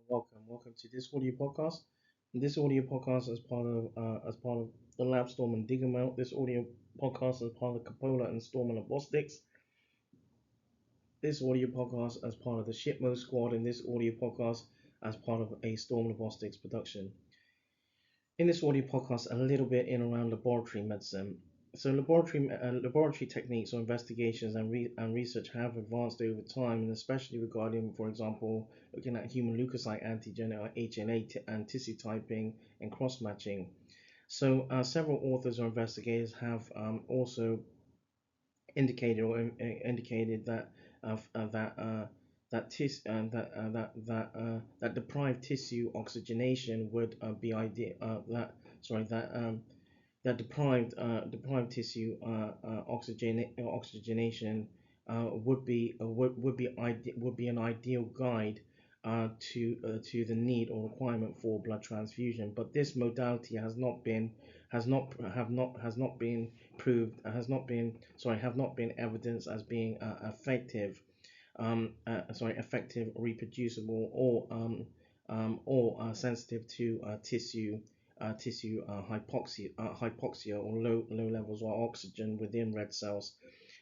Welcome to this audio podcast. This audio podcast is part of the LabZtorm and Diggamount. This audio podcast is part of the Cupola and Storm and Abostics. This audio podcast as part of the Shipmo Squad, and this audio podcast as part of a Storm and Abostics production. In this audio podcast, a little bit in around laboratory medicine. So laboratory techniques or investigations and research have advanced over time, and especially regarding, for example, looking at human leukocyte antigen or HLA and tissue typing and cross matching. So several authors or investigators have also indicated that that that deprived tissue oxygenation would be ideal. That deprived tissue oxygenation would be an ideal guide to the need or requirement for blood transfusion. But this modality has not been proved have not been evidenced as being effective, effective, reproducible, or sensitive to tissue hypoxia or low levels of oxygen within red cells.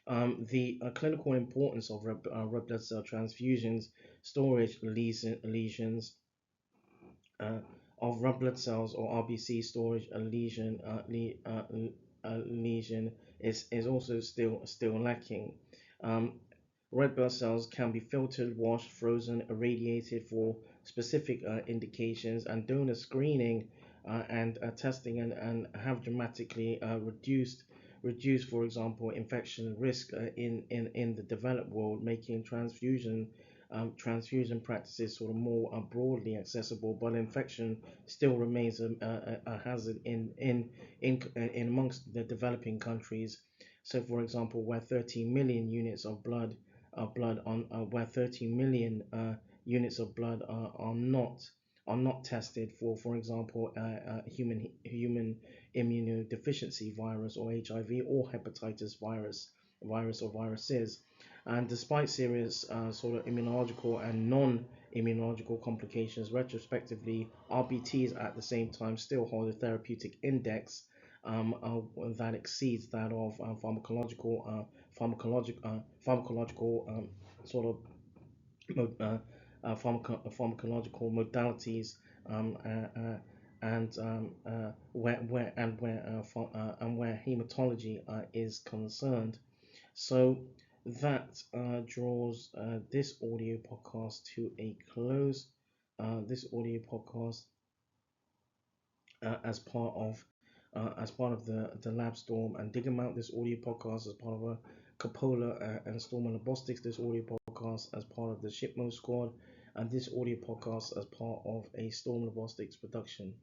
The clinical importance of red blood cell transfusions, storage lesions of red blood cells or RBC storage lesion is also still lacking. Red blood cells can be filtered, washed, frozen, irradiated for specific indications, and donor screening and testing and have dramatically reduced, for example, infection risk in the developed world, making transfusion practices sort of more broadly accessible. But infection still remains a hazard in amongst the developing countries. So, for example, where 13 million units of blood where 13 million units of blood are not tested for example, human immunodeficiency virus or HIV or hepatitis virus or viruses. And despite serious sort of immunological and non-immunological complications, retrospectively, RBTs at the same time still hold a therapeutic index that exceeds that of pharmacological sort of pharmacological modalities, and where hematology is concerned. So that draws this audio podcast to a close. This audio podcast as part of the LabZtorm and Diggamount. This audio podcast as part of a Cupola and Storm and Abostics. This audio podcast as part of the Shipmo Squad, and this audio podcast as part of a Storm and Abostics production.